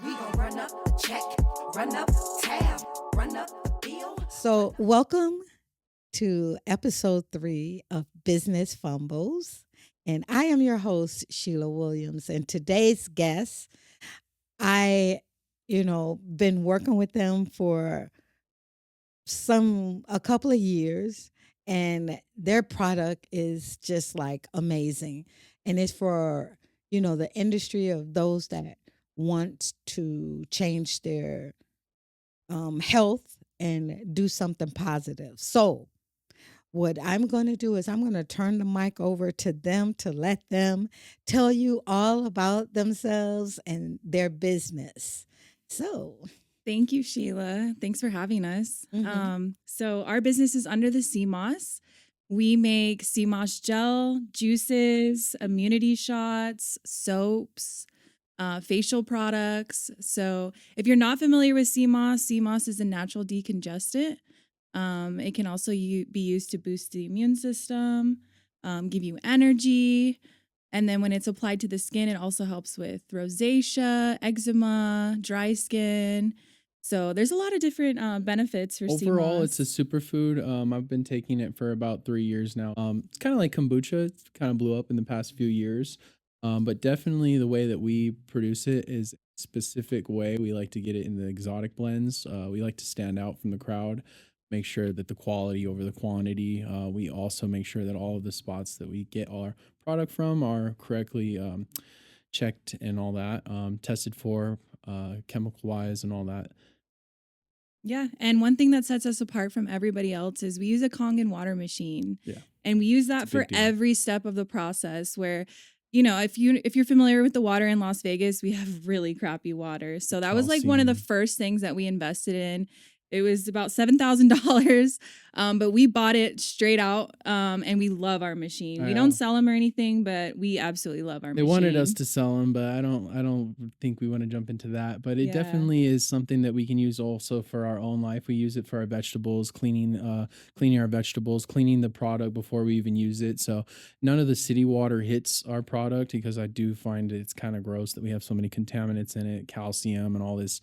We gon' run up a check, run up a tab, run up a bill. So, welcome to episode 3 of Business Fumbles. And I am your host, Sheila Williams. And today's guest, I, been working with them for a couple of years, and their product is just like amazing. And it's for, the industry of those that want to change their health and do something positive. So, what I'm going to do is I'm going to turn the mic over to them to let them tell you all about themselves and their business. So, Thank you, Sheila. Thanks for having us. Mhm. So our business is under the CMOS. We make CMOS gel, juices, immunity shots, soaps, facial products. So if you're not familiar with CMOS, CMOS is a natural decongestant. It can also be used to boost the immune system, give you energy. And then when it's applied to the skin, it also helps with rosacea, eczema, dry skin. So there's a lot of different benefits for Overall, it's a CMOS. superfood. I've been taking it for about 3 years now. It's kind of like kombucha. It's kind of blew up in the past few years. But definitely the way that we produce it is a specific way. We like to get it in the exotic blends. We like to stand out from the crowd, make sure that the quality over the quantity. We also make sure that all of the spots that we get our product from are correctly checked and all that, tested for chemical wise and all that. Yeah. And one thing that sets us apart from everybody else is we use a Kangen water machine. Yeah. And we use that It's a for big deal. every step of the process where if you're familiar with the water in Las Vegas, we have really crappy water. So that was like one of the Calcium. first things that we invested in. It was about $7,000, but we bought it straight out, and we love our machine. We don't sell them or anything, but we absolutely love our They machine. wanted us to sell them, but I don't think we want to jump into that. But it Yeah. definitely is something that we can use also for our own life. We use it for our vegetables, cleaning our vegetables, cleaning the product before we even use it. So none of the city water hits our product because I do find it's kind of gross that we have so many contaminants in it, calcium and all this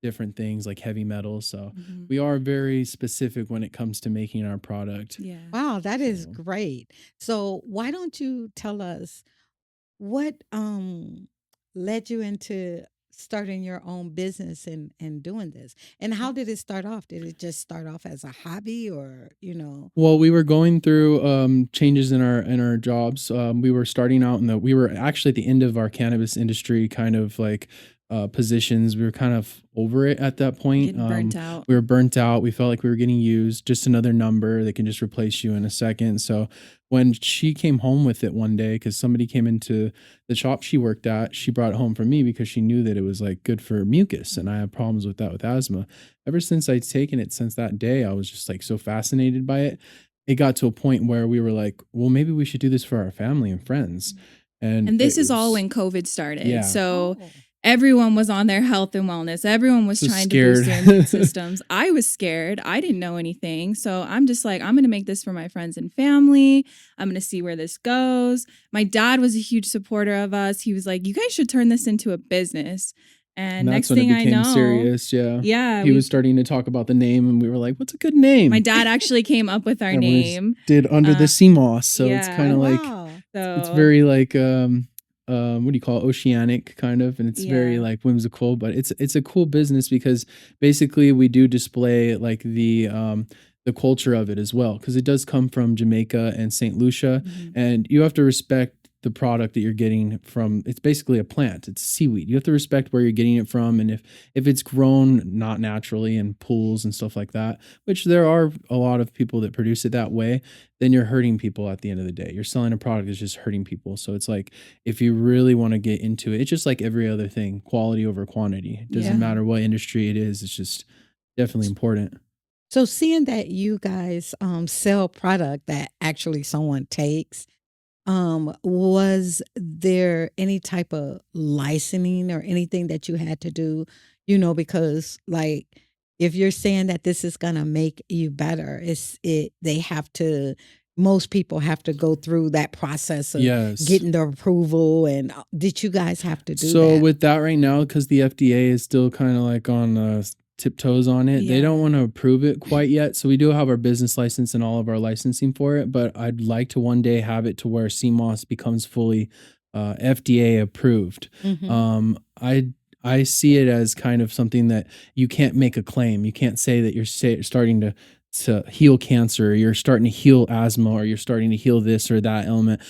different things like heavy metals. So Mhm. we are very specific when it comes to making our product. Yeah. Wow, that is So great. So, why don't you tell us what led you into starting your own business and doing this? And how did it start off? Did it just start off as a hobby or? Well, we were going through changes in our jobs. We were starting out we were actually at the end of our cannabis industry kind of like positions. We were kind of over it at that point. Getting burnt out. We were burnt out. We felt like we were getting used, just another number. They can just replace you in a second. So when she came home with it one day, because somebody came into the shop she worked at, she brought it home for me because she knew that it was like good for mucus, and I have problems with that with asthma. Ever since I'd taken it since that day, I was just like so fascinated by it. It got to a point where we were like, well, maybe we should do this for our family and friends. And And this it is all was, when COVID started. yeah. So Oh. everyone was on their health and wellness. Everyone was So trying to boost their immune scared. systems. I was scared. I didn't know anything. So I'm just like, I'm going to make this for my friends and family. I'm going to see where this goes. My dad was a huge supporter of us. He was like, you guys should turn this into a business. And And next that's when thing it I became know, serious. Yeah. yeah, He was starting to talk about the name, and we were like, what's a good name? my dad actually came up with our And we name. did under the Uh, CMOS. So it's yeah. kind of Oh, like, wow. it's So very like what do you call it, oceanic kind of, and it's very yeah. like whimsical, but it's a cool business because basically we do display like the culture of it as well, because it does come from Jamaica and St. Lucia, Mhm. and you have to respect the product that you're getting from. It's basically a plant, it's seaweed. You have to respect where you're getting it from, and if it's grown not naturally in pools and stuff like that, which there are a lot of people that produce it that way, then you're hurting people at the end of the day. You're selling a product that's just hurting people. So it's like, if you really want to get into it, it's just like every other thing, quality over quantity. It doesn't Yeah. matter what industry it is. It's just definitely important. So, seeing that you guys sell product that actually someone takes, was there any type of licensing or anything that you had to do? Because like if you're saying that this is gonna make you better, they have to, most people have to go through that process of Yes. getting the approval. And did you guys have to do So that? with that right now, because the FDA is still kind of like on tiptoes on it, they Yeah. don't want to approve it quite yet. So we do have our business license and all of our licensing for it, but I'd like to one day have it to where CMOS becomes fully FDA approved. Mhm. I see it as kind of something that you can't make a claim. You can't say that you're starting to heal cancer, or you're starting to heal asthma, or you're starting to heal this or that ailment.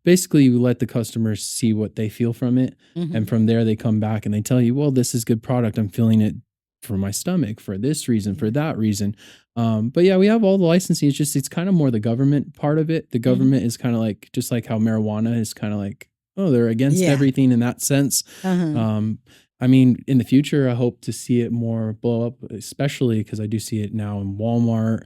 Basically, you let the customers see what they feel from it, and Mhm. from there they come back and they tell you, well, this is good product. I'm feeling it for my stomach for this reason, for Yeah. that reason. But yeah, we have all the licensing. It's kind of more the government part of it. The Mhm. government is kind of like, just like how marijuana is kind of like, oh, they're against Yeah. everything in that sense. Uh-huh. I mean, in the future, I hope to see it more blow up, especially because I do see it now in Walmart.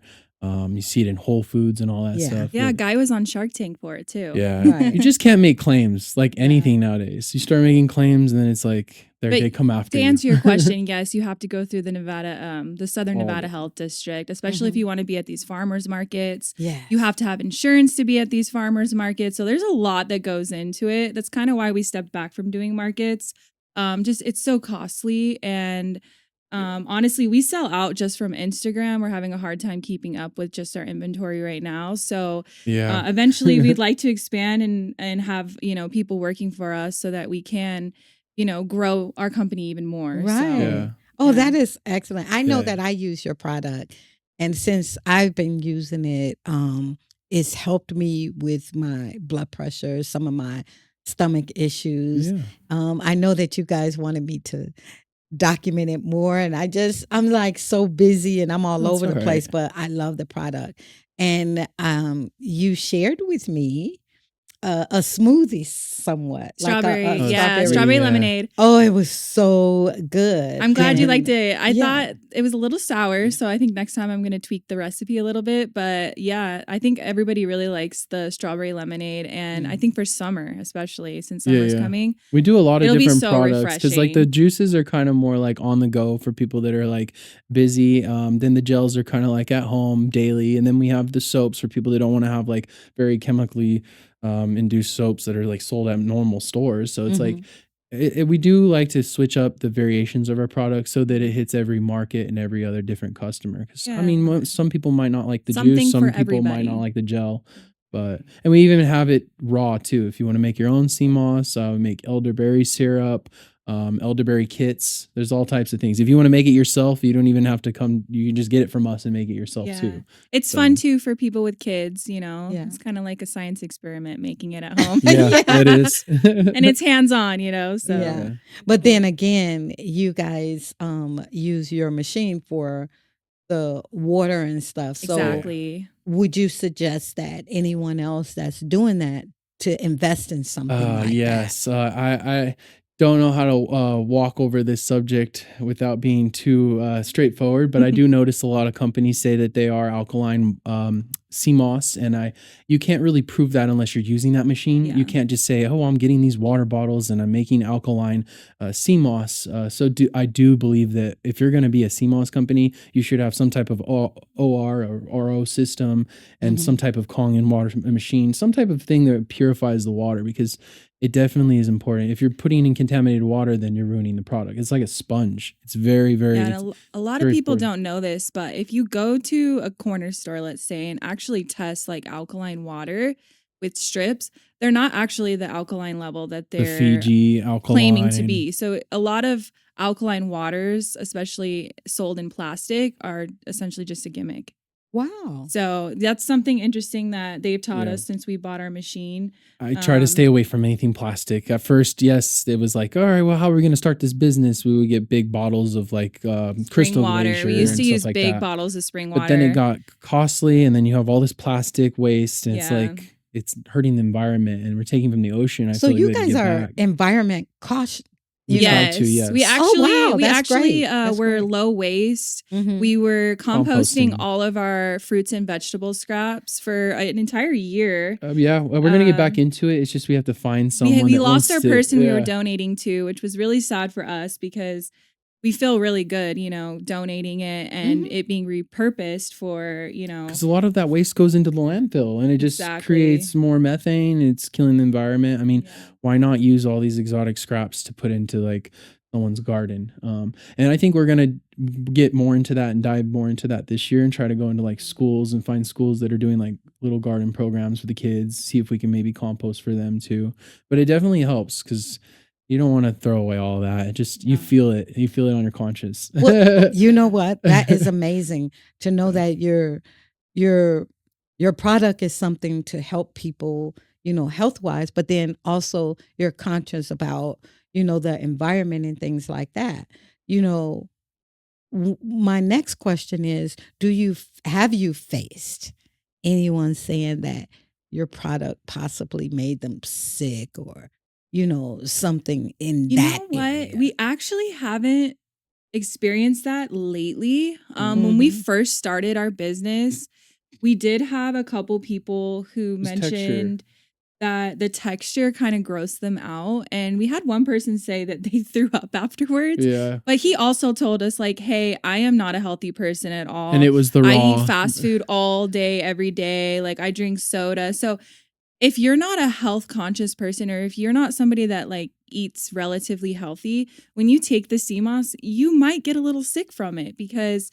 You see it in Whole Foods and all that Yeah. stuff. Yeah, but Guy was on Shark Tank for it too. yeah, Right. you just can't make claims like Right. anything nowadays. You start making claims, and then it's like But they come after to you. answer your question, yes, you have to go through the Nevada, the Southern All Nevada the- Health District, especially if Mhm. you want to be at these farmers markets. Yeah. You have to have insurance to be at these farmers markets. So there's a lot that goes into it. That's kind of why we stepped back from doing markets. Just it's so costly. And honestly, we sell out just from Instagram. We're having a hard time keeping up with just our inventory right now. So Yeah. eventually we'd like to expand and have, people working for us so that we can, grow our company even more. Right. So Yeah. Oh, yeah. that is excellent. I know Yeah. that I use your product, and since I've been using it, it's helped me with my blood pressure, some of my stomach issues. Yeah. I know that you guys wanted me to document it more, and I'm like so busy and I'm all That's over the all place, right. but I love the product. And you shared with me a smoothie somewhat, Strawberry, like a yeah, strawberry. strawberry Yeah. lemonade. Oh, it was so good. I'm glad you And liked it. I yeah. thought it was a little sour, so I think next time I'm going to tweak the recipe a little bit. But yeah, I think everybody really likes the strawberry lemonade. And I think for summer, especially since Yeah, summer's yeah. coming, We do a lot of it'll be different so products because like the refreshing. juices are kind of more like on the go for people that are like busy. Then the gels are kind of like at home daily, and then we have the soaps for people that don't want to have like very chemically induced soaps that are like sold at normal stores. So it's like Mhm. we do like to switch up the variations of our products so that it hits every market and every other different customer. Because I mean, Yeah. some people might not like the juice, Something some for people might not everybody. like the gel. And we even have it raw too. If you want to make your own sea moss, we make elderberry syrup, elderberry kits. There's all types of things. If you want to make it yourself, you don't even have to come. You can just get it from us and make it yourself Yeah. too. It's fun So too for people with kids, Yeah. It's kind of like a science experiment making it at home. yeah, Yeah. it is. And it's hands on, so Yeah. Yeah. But then again, you guys use your machine for the water and stuff. So exactly. would you suggest that anyone else that's doing that to invest in something like that? Yes. I don't know how to walk over this subject without being too straightforward, but I do notice a lot of companies say that they are alkaline CMOS, and you can't really prove that unless you're using that machine. Yeah. You can't just say, "Oh, I'm getting these water bottles and I'm making alkaline CMOS." I do believe that if you're going to be a CMOS company, you should have some type of OR or RO system and some type of Kangen water machine, some type of thing that purifies the water, because it definitely is important. If you're putting in contaminated water, then you're ruining the product. It's like a sponge. It's very, very. Yeah, and a lot of very people important. don't know this, but if you go to a corner store, let's say, and actually test like alkaline water with strips, they're not actually the alkaline level that The they're Fiji claiming to alkaline. be. So a lot of alkaline waters, especially sold in plastic, are essentially just a gimmick. Wow. So that's something interesting that they've taught Yeah. us since we bought our machine. I try to stay away from anything plastic. At first, yes, it was like, all right, well, how are we going to start this business? We would get big bottles of like Spring crystal water. glacier We used and to stuff use like big that. bottles of spring water. But then it got costly, and then you have all this plastic waste, and it's Yeah. like it's hurting the environment, and we're taking from the ocean. I So feel like you we had to guys give are back. environment cautious. We try Yes, to, yes. we Oh, actually wow, that's great. That's were great. low waste. Mhm. We were composting Composting. all of our fruits and vegetable scraps for an entire year. Yeah, well, we're gonna get back Um, into it. It's just we have to find someone We that lost our wants to. person we were Yeah. donating to, which was really sad for us because we feel really good, donating it and Mhm. it being repurposed for, Because a lot of that waste goes into the landfill and it just Exactly. creates more methane. It's killing the environment. I mean, Yeah. why not use all these exotic scraps to put into like someone's garden? And I think we're gonna get more into that and dive more into that this year and try to go into like schools and find schools that are doing like little garden programs for the kids. See if we can maybe compost for them too. But it definitely helps because you don't want to throw away all of that. It just you No. feel it. You feel it on your conscience. Well, you know what? That is amazing to know that your your product is something to help people, health wise, but then also you're conscious about, the environment and things like that. You know, my next question is, have you faced anyone saying that your product possibly made them sick or, something in You that know what? area? We actually haven't experienced that lately. When we Mhm. first started our business, we did have a couple people who Just texture. mentioned that the texture kind of grossed them out. And we had one person say that they threw up afterwards. Yeah. But he also told us, like, hey, I am not a healthy person at all. And it was the I raw. eat fast food all day, every day. Like, I drink soda. So if you're not a health conscious person, or if you're not somebody that like eats relatively healthy, when you take the CMOS, you might get a little sick from it because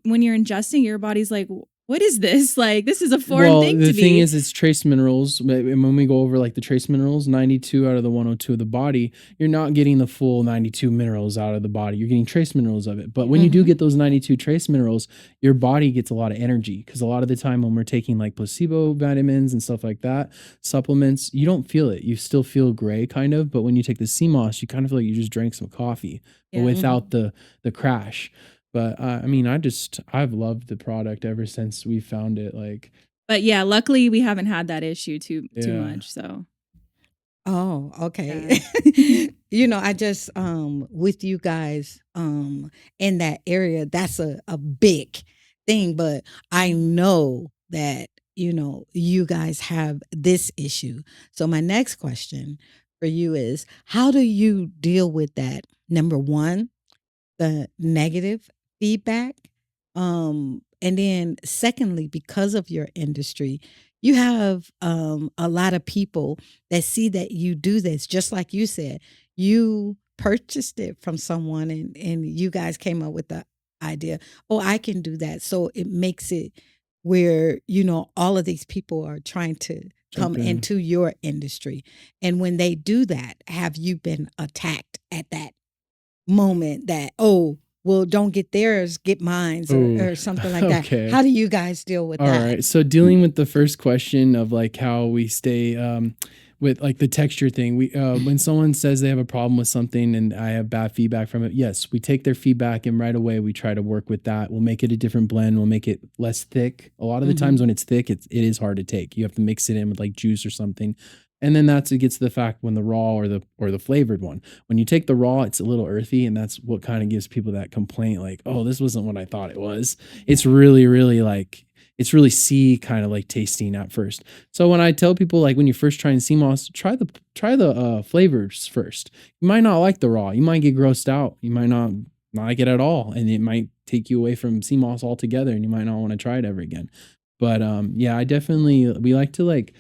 when you're ingesting, your body's like, what is this? Like, this is a foreign thing the to thing me. is, it's trace minerals. And when we go over like the trace minerals, 92 out of the 102 of the body, you're not getting the full 92 minerals out of the body. You're getting trace minerals of it. But when you do Mhm. get those 92 trace minerals, your body gets a lot of energy. Because a lot of the time when we're taking like placebo vitamins and stuff like that, supplements, you don't feel it. You still feel gray kind of. But when you take the CMOS, you kind of feel like you just drank some coffee, but Yeah. without the crash. But I mean, I've loved the product ever since we found it. Like, But yeah, luckily we haven't had that issue too Yeah. much. So Oh, okay. I just with you guys in that area, that's a big thing, but I know that you guys have this issue. So my next question for you is, how do you deal with that? Number 1, the negative feedback. And then secondly, because of your industry, you have a lot of people that see that you do this, just like you said, you purchased it from someone and you guys came up with the idea, oh, I can do that. So it makes it where, all of these people are trying to come Jump in. into your industry. And when they do that, have you been attacked at that moment that, oh, well, don't get theirs, get mine's, Ooh, or something like that? okay. How do you guys deal with All that? right. So dealing with the first question of like how we stay with like the texture thing, we when someone says they have a problem with something and I have bad feedback from it, yes, we take their feedback and right away we try to work with that. We'll make it a different blend. We'll make it less thick. A lot of the times when it's thick, it is hard to take. You have to mix it in with like juice or something. And then it gets to the fact when the raw or the flavored one. When you take the raw, it's a little earthy, and that's what kind of gives people that complaint, like, oh, this wasn't what I thought it was. It's really, really like it's really sea kind of like tasting at first. So when I tell people like when you first try and CMOS, try the flavors first. You might not like the raw. You might get grossed out. You might not like it at all, and it might take you away from CMOS altogether, and you might not want to try it ever again. But yeah, we like to like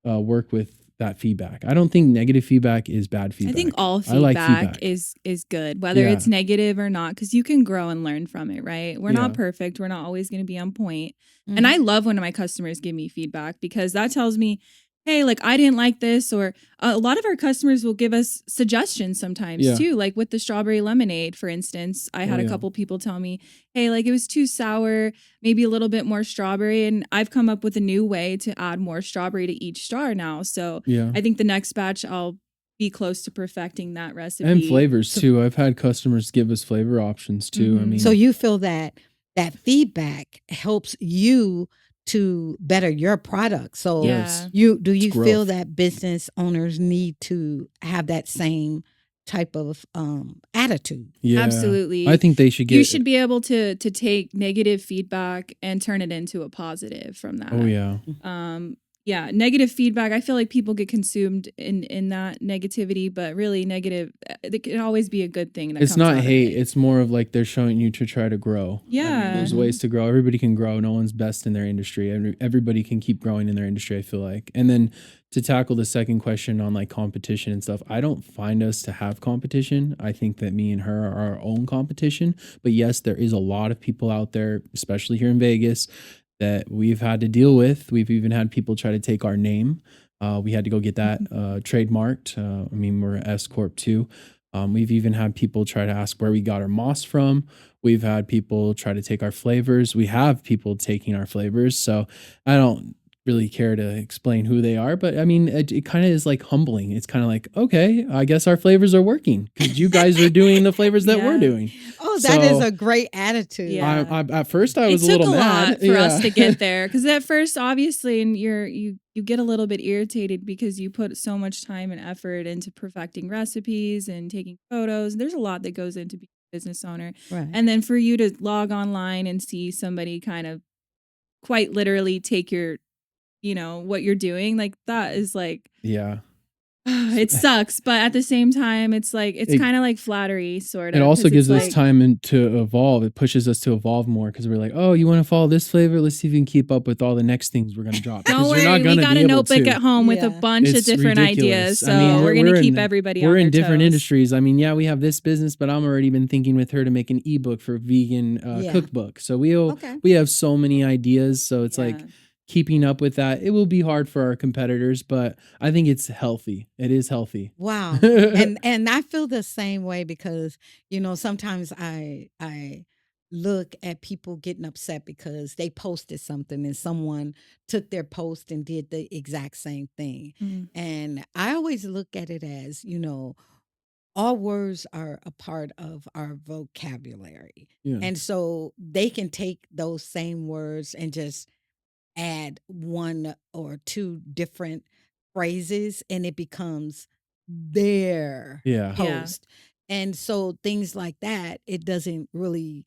work with that feedback. I don't think negative feedback is bad feedback. I think all I like feedback, feedback. is good, whether Yeah. it's negative or not, because you can grow and learn from it, right? We're not Yeah. perfect. We're not always going to be on point. And I love when my customers give me feedback because that tells me, hey, like I didn't like this, or a lot of our customers will give us suggestions sometimes Yeah. too. Like with the strawberry lemonade, for instance, I had Oh, a yeah. couple people tell me, hey, like it was too sour, maybe a little bit more strawberry. And I've come up with a new way to add more strawberry to each star now. So Yeah. I think the next batch I'll be close to perfecting that recipe. And flavors too. I've had customers give us flavor options too. I Mhm. mean, So you feel that feedback helps you to better your product. So Yes. Yeah. do you feel growth. that business owners need to have that same type of attitude? Yeah. Absolutely. I think they should get You should be able to take negative feedback and turn it into a positive from that. Oh yeah. negative feedback. I feel like people get consumed in that negativity, but really negative, it can always be a good thing that It's comes not out of hate. it. It's more of like they're showing you to try to grow. I mean, Yeah. there's ways to grow. Everybody can grow. No one's best in their industry. Everybody can keep growing in their industry, I feel like. And then to tackle the second question on like competition and stuff, I don't find us to have competition. I think that me and her are our own competition. But yes, there is a lot of people out there, especially here in Vegas, that we've had to deal with. We've even had people try to take our name. We had to go get that trademarked. I mean, we're an S Corp too. We've even had people try to ask where we got our moss from. We've had people try to take our flavors. We have people taking our flavors. So I don't really care to explain who they are, but I mean, it kind of is like humbling. It's kind of like, okay, I guess our flavors are working because you guys are doing the flavors that we're Yeah. doing. Oh, that is So- a great attitude. Yeah. At first, I was it a took little a mad. lot for us to get there because at first, obviously, and you get a little bit irritated because you put so much time and effort into perfecting recipes and taking photos. There's a lot that goes into being a business owner, Right. and then for you to log online and see somebody kind of quite literally take your, what you're doing, like that is like, Yeah. it sucks, but at the same time, it's like it's It- kind of like flattery, sort of. It also 'cause gives it's us like- time to evolve. It pushes us to evolve more because we're like, oh, you want to follow this flavor? Let's see if we can keep up with all the next things we're going to drop. Don't Because worry, you're not we gonna got be a able notebook to. at home with a Yeah. bunch of It's different ridiculous. ideas. So I mean, we're we're gonna keep in- everybody. We're on in their different toes. industries. I mean, yeah, we have this business, but I'm already been thinking with her to make an ebook for vegan Yeah. cookbook. So Okay. we have so many ideas. So it's like Yeah. keeping up with that. It will be hard for our competitors, but I think it's healthy. It is healthy. Wow. and I feel the same way because sometimes I look at people getting upset because they posted something and someone took their post and did the exact same thing. Mhm. And I always look at it as, all words are a part of our vocabulary. Yeah. And so they can take those same words and just add one or two different phrases and it becomes their Yeah. Yeah. post. And so things like that, it doesn't really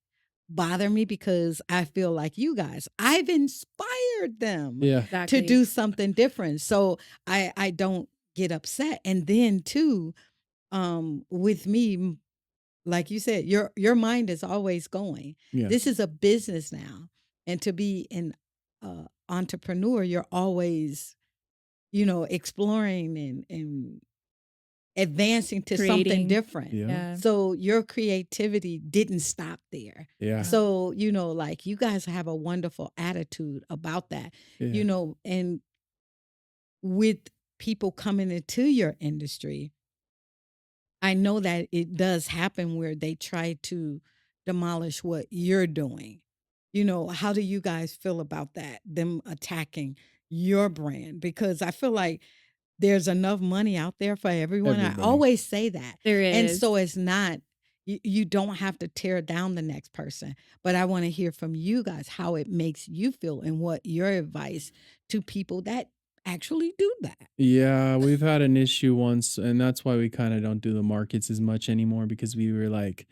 bother me because I feel like you guys, I've inspired them Yeah. Exactly. to do something different. So I don't get upset. And then too, with me, like you said, your mind is always going. Yeah. This is a business now. And to be an entrepreneur, you're always, exploring and advancing to something Creating. different. Yeah. Yeah. So your creativity didn't stop there. Yeah. So, like you guys have a wonderful attitude about that, Yeah. and with people coming into your industry, I know that it does happen where they try to demolish what you're doing. How do you guys feel about that? Them attacking your brand? Because I feel like there's enough money out there for everyone. Everybody. I always say that. There is. And so it's not, you don't have to tear down the next person. But I want to hear from you guys how it makes you feel and what your advice to people that actually do that. Yeah, we've had an issue once, and that's why we kind of don't do the markets as much anymore because we were like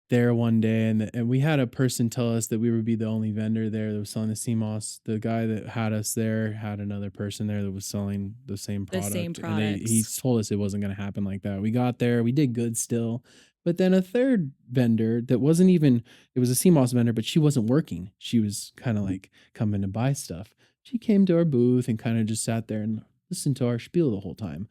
there one day and we had a person tell us that we would be the only vendor there that was selling the CMOS. The guy that had us there had another person there that was selling the same The product. same And he products. told us it wasn't going to happen like that. We got there, we did good still. But then a third vendor that wasn't even, it was a CMOS vendor, but she wasn't working. She was kind of like coming to buy stuff. She came to our booth and kind of just sat there and listened to our spiel the whole time.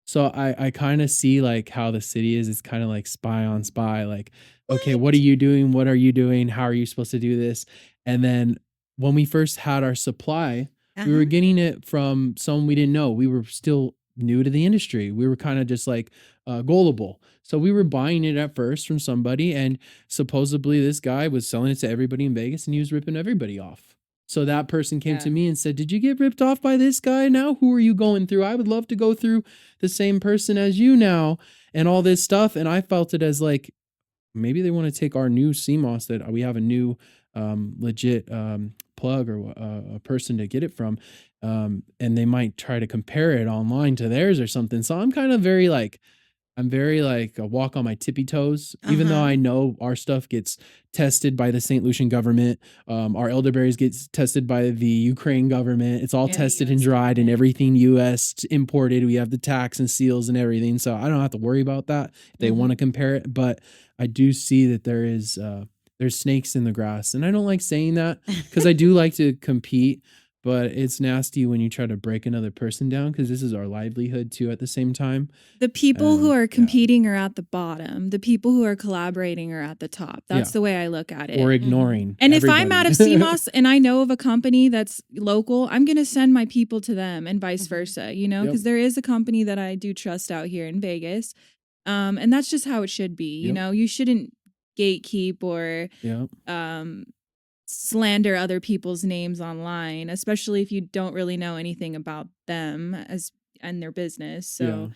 So I kind of see like how the city is. It's kind of like spy on spy. Like, okay, what are you doing? What are you doing? How are you supposed to do this? And then when we first had our supply, we were Uh-huh. getting it from someone we didn't know. We were still new to the industry. We were kind of just like gullible. So we were buying it at first from somebody, and supposedly this guy was selling it to everybody in Vegas, and he was ripping everybody off. So that person came to Yeah. me and said, "Did you get ripped off by this guy? Now who are you going through? I would love to go through the same person as you now," and all this stuff. And I felt it as like maybe they want to take our new CMOS that we have a new legit plug or a person to get it from, and they might try to compare it online to theirs or something. So I'm kind of very like, I'm very like a walk on my tippy toes, even though Uh-huh. I know our stuff gets tested by the St. Lucian government. Our elderberries gets tested by the Ukraine government. It's all Yeah, the tested and US dried and government. everything US imported. We have the tax and seals and everything. So I don't have to worry about that if they want to compare it. But I do see that there's snakes in the grass. And I don't like saying that because I do like to compete. But it's nasty when you try to break another person down because this is our livelihood too at the same time. The people who And are yeah. competing are at the bottom. The people who are collaborating are at the top. That's Yeah. the way I look at Or it. ignoring And if I'm out of everybody. CMOS and I know of a company that's local, I'm going to send my people to them and vice versa, you know, Yep. because there is a company that I do trust out here in Vegas. And that's just how it should be. You Yep. know, you shouldn't gatekeep or Yeah. slander other people's names online, especially if you don't really know anything about them as and their business. So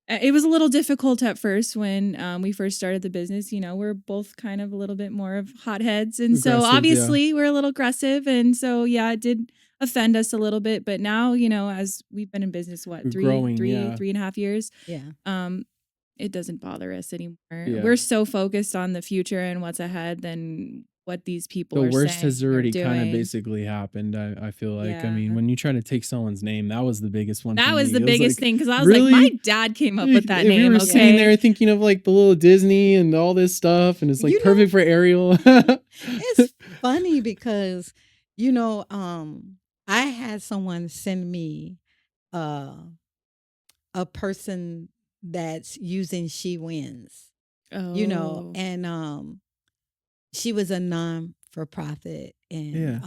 it was a little difficult at first when we first started the business. You know, we're both kind of a little bit more of hotheads. And so Aggressive, yeah. obviously we're a little aggressive. And so, yeah, it did offend us a little bit. But now, you know, as we've been in business, what, We're growing, yeah. 3.5 years? Yeah. It doesn't bother us anymore. Yeah. We're so focused on the future and what's ahead than what these people The are worst saying has or already kind of doing. basically happened. I feel like, I mean, Yeah. when you try to take someone's name, that was the biggest one. That for was me. the It biggest like, thing because I was like, my really? dad came up with that If we name. were Okay. sitting there thinking of like the little Disney and all this stuff, and it's like You know- perfect for Ariel. It's funny because, you know, I had someone send me a person that's using She Wins, you know, Oh. and she was a non-for-profit, and Yeah.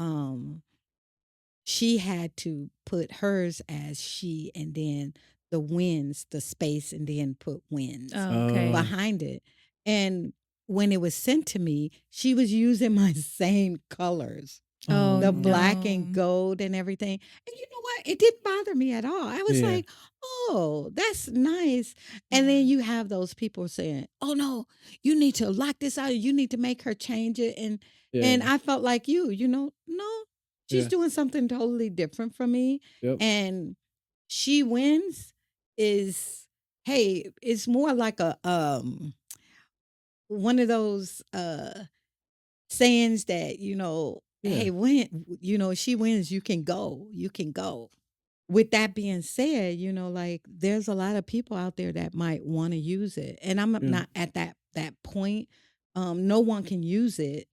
she had to put hers as she, and then the wins, the space, and then put wins Oh, okay. Oh. behind it. And when it was sent to me, she was using my same colors, Oh, the black and no. gold and everything. And you know what? It didn't bother me at all. I was Yeah. like, oh, that's nice. And then Yeah. you have those people saying, oh no, you need to lock this out. You need to make her change it. And Yeah. I felt like you know, no, she's Yeah. doing something totally different from me. Yep. And She Wins is, hey, it's more like a one of those sayings that, you know, Yeah. hey, when you know, she wins, you can go. You can go. With that being said, you know, like there's a lot of people out there that might want to use it. And I'm Yeah. not at that point. No one can use it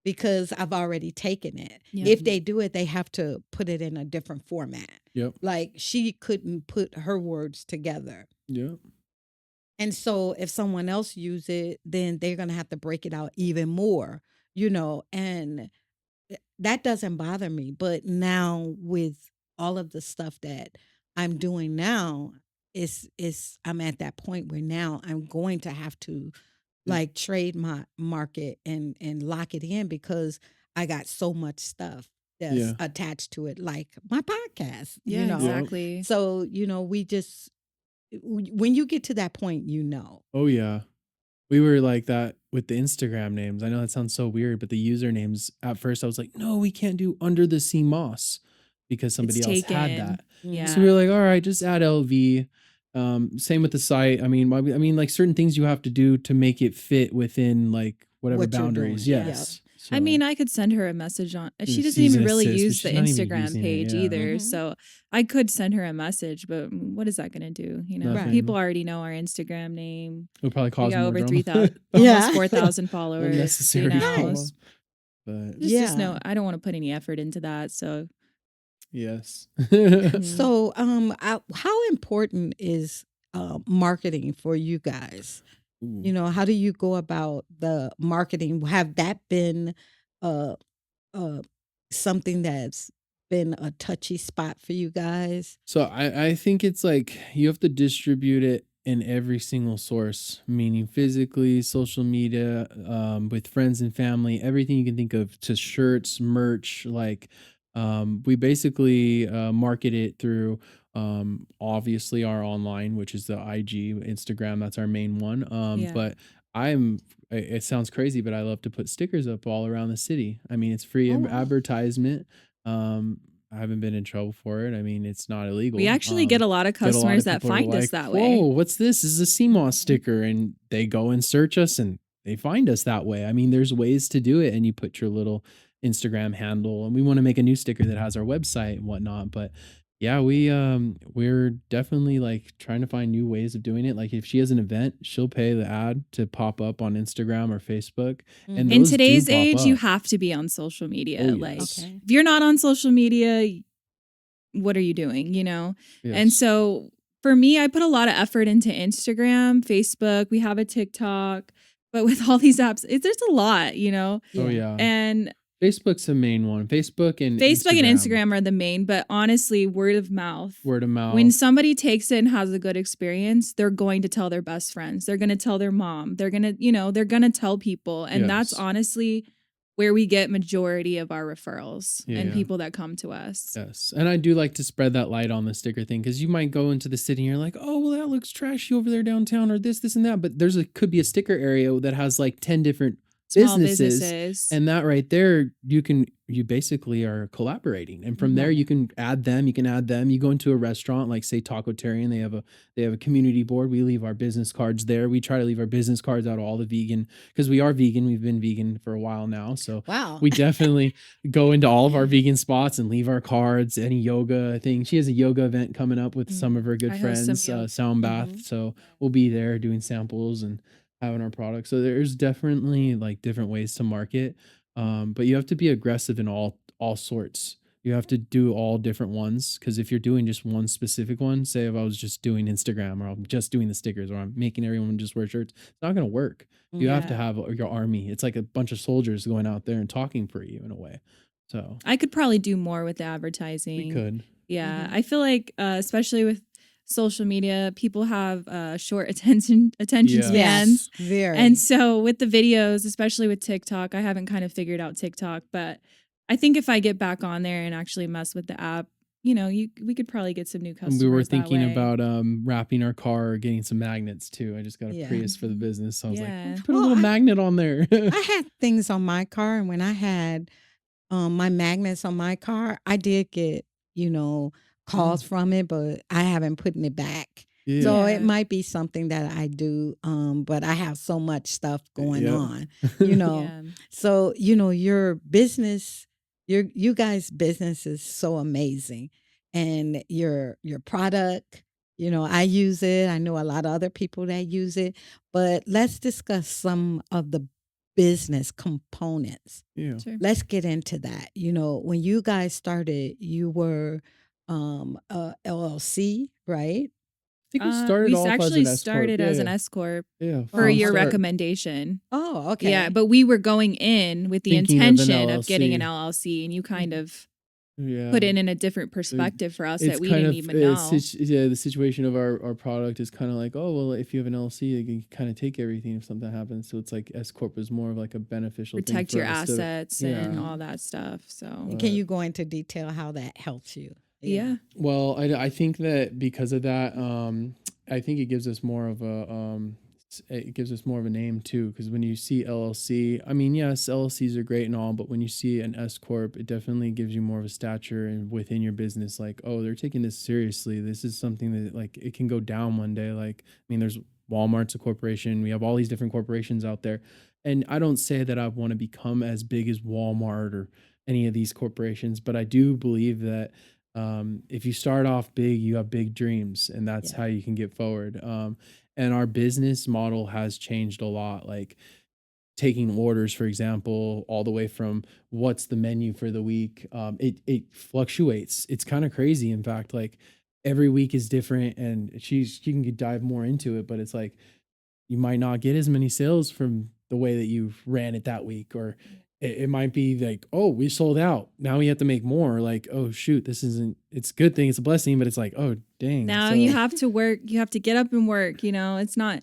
because I've already taken it. Yep. If they do it, they have to put it in a different format. Yep. Like she couldn't put her words together. Yep. And so if someone else use it, then they're going to have to break it out even more, you know, and that doesn't bother me. But now with all of the stuff that I'm doing now, it's I'm at that point where now I'm going to have to Yeah. like trade my market and lock it in because I got so much stuff that's Yeah. attached to it, like my podcast, Yeah, you know. exactly. So, you know, we just when you get to that point, you know. Oh yeah. We were like that with the Instagram names. I know that sounds so weird, but the usernames at first I was like, no, we can't do Under the Sea Moss because somebody else had taken. that. Yeah. So we were like, all right, just add LV. Same with the site. I mean, like certain things you have to do to make it fit within like whatever What you're boundaries. doing, yeah. Yes. I mean, So, I could send her a message on. She Yeah, doesn't she's even an really assist, but use the she's not even Instagram using it, page yeah. either. Mhm. So I could send her a message, but what is that going to do? You know, Nothing. people already know our Instagram name. it'll probably We cause got more over drama. 3,000, Yeah. almost 4,000 followers. Unnecessary You know, drama. Nice. But just Yeah. know I don't want to put any effort into that. So yes. So, how important is marketing for you guys? Ooh. You know, how do you go about the marketing? Have that been uh, uh, something that's been a touchy spot for you guys? So I think it's like you have to distribute it in every single source, meaning physically, social media, with friends and family, everything you can think of, to shirts, merch. Like we basically market it through obviously our online, which is the IG, Instagram. That's our main one. Yeah. But it sounds crazy, but I love to put stickers up all around the city. I mean, it's free Oh, wow. advertisement. I haven't been in trouble for it. I mean, it's not illegal. We actually get a lot of Get a lot customers of that people are find us like, that "Whoa, way. what's this? This is a CMOS sticker," and they go and search us and they find us that way. I mean, there's ways to do it, and you put your little Instagram handle, and we want to make a new sticker that has our website and whatnot. But yeah, we're definitely like trying to find new ways of doing it. Like if she has an event, she'll pay the ad to pop up on Instagram or Facebook, and Mhm. In those do today's pop age, you up. have to be on social media. Oh Like, yes, Okay. if you're not on social media, what are you doing, you know? And yes, so for me, I put a lot of effort into Instagram, Facebook, we have a TikTok, but with all these apps, there's a lot, you know? oh Yeah. yeah. And Facebook's the main one. Facebook and Facebook and Instagram, Instagram are the main, but honestly, word of mouth. word of When mouth. somebody takes it and has a good experience, they're going to tell their best friends. They're going to tell their mom. They're going to, they're going to tell people. And that's Yes. honestly where we get majority of our referrals and Yeah. people that come to us. Yes. And I do like to spread that light on the sticker thing because you might go into the city and you're like, oh, well, that looks trashy over there downtown or this, and that. But could be a sticker area that has like 10 different Small businesses. businesses. And that right there, you basically are collaborating. And from there, you can add them. You can add them. You go into a restaurant like say Taco Tarian, they have a community board. We leave our business cards there. We try to leave our business cards out of all the vegan because we are vegan. We've been vegan for a while now. So Wow. we definitely go into all of our vegan spots and leave our cards, any yoga thing. She has a yoga event coming up with some of her good I host some friends, yoga. Sound Bath. Mhm. So we'll be there doing samples and having our products. So there's definitely like different ways to market. But you have to be aggressive in all sorts. You have to do all different ones because if you're doing just one specific one, say if I was just doing Instagram or I'm just doing the stickers or I'm making everyone just wear shirts, it's not going to work. You have to Yeah. have your army. It's like a bunch of soldiers going out there and talking for you in a way. So I could probably do more with the we advertising. could. Yeah. Mhm. I feel like, especially with social media, people have short attention Yes. spans. Yes. Very. And so with the videos, especially with TikTok, I haven't kind of figured out TikTok, but I think if I get back on there and actually mess with the app, we could probably get some new And customers. we were that thinking way. about wrapping our car or getting some magnets too. I just got a Yeah. Prius for the business. So I was like, Yeah. let's put a Well, little I- magnet on there. I had things on my car, and when I had my magnets on my car, I did get, calls from it, but I haven't put it back. Yeah. So it Yeah. might be something that I do, but I have so much stuff going Yep. on, you know. Yeah. So, your business, you guys' business is so amazing. And your product, I use it. I know a lot of other people that use it. But let's discuss some of the business components. Yeah. Sure. Let's get into that. When you guys started, you were LLC, right? I think we started we off as actually an S corp. started as an Yeah. S corp Yeah. for Oh, your okay. recommendation. Oh, okay. Yeah, but we were going in with the Thinking of an intention of getting an LLC. LLC, and you kind of Yeah. put it in a different perspective for us that It's we kind didn't of even know. the situation of our product is kind of like, oh well, if you have an LLC, you can kind of take everything if something happens. So it's like S corp is more of like a beneficial Protect thing your for us to- assets and Yeah. all that stuff. So Can you go into detail how that helps you? yeah. Well, I think that because of that, I think it gives us more of a name too. Because when you see LLC, I mean, yes, LLCs are great and all, but when you see an S corp, it definitely gives you more of a stature and within your business. Like, oh, they're taking this seriously. This is something that like it can go down one day. Like, I mean, there's Walmart's a corporation. We have all these different corporations out there, and I don't say that I want to become as big as Walmart or any of these corporations, but I do believe that if you start off big, you have big dreams, and that's Yeah. how you can get forward. And our business model has changed a lot. Like taking orders, for example, all the way from what's the menu for the week. It fluctuates. It's kind of crazy. In fact, like every week is different, and she can dive more into it. But it's like you might not get as many sales from the way that you ran it that week, or it might be like, oh, we sold out. Now we have to make more. Like, oh shoot, this isn't. It's a good thing. It's a blessing, but it's like, oh dang. Now so- you have to work. You have to get up and work. It's not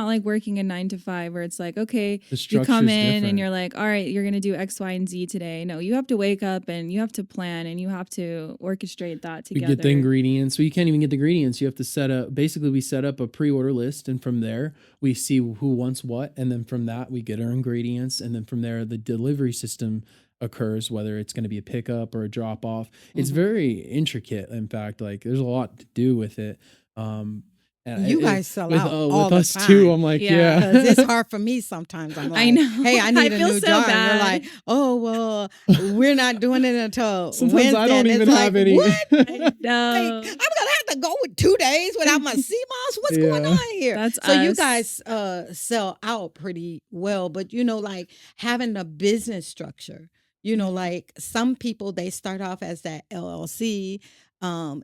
like working a 9 to 5 where it's like, okay, the you structure's come in different. and you're like, all right, you're gonna do X, Y, and Z today. No, you have to wake up and you have to plan and you have to orchestrate that We together. get the ingredients. So you can't even get the ingredients. You have to set up, basically we set up a pre-order list, and from there we see who wants what. And then from that we get our ingredients. And then from there, the delivery system occurs, whether it's going to be a pickup or a drop off. It's Mhm. very intricate. In fact, like there's a lot to do with it. Um, and You guys sell with out all with the us too, time. I'm like, Yeah. Because it's yeah. hard for me sometimes. I'm I like, know. hey, I I need a feel new so jar. And you're bad. like, oh, well, we're not doing it until Sometimes Wednesday. I don't And it's even like, have any. what? I Like, I'm know. going to have to go with 2 days without my CMOS. What's going Yeah. on here? That's So you us. guys sell out pretty well. But, like having a business structure, Mhm. like some people, they start off as that LLC.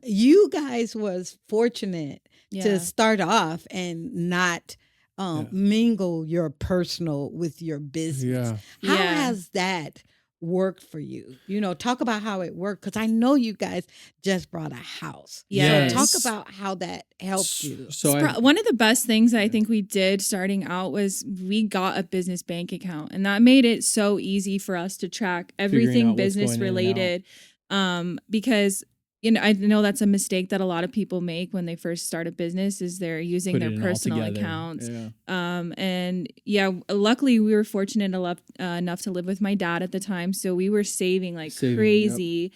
You guys was fortunate to Yeah. start off and not Yeah. mingle your personal with your business. Yeah. How Yeah. has that worked for you? Talk about how it worked, because I know you guys just bought a house. Yes. So talk Yes. about how that helped you. So I, One of the best things I think we did starting out was we got a business bank account, and that made it so easy for us to track out everything what's business going in and out. related. Because I know that's a mistake that a lot of people make when they first start a business is they're using put their it in all personal together. accounts. Yeah. And yeah, luckily we were fortunate enough to live with my dad at the time, so we were saving like Saving, yep. crazy.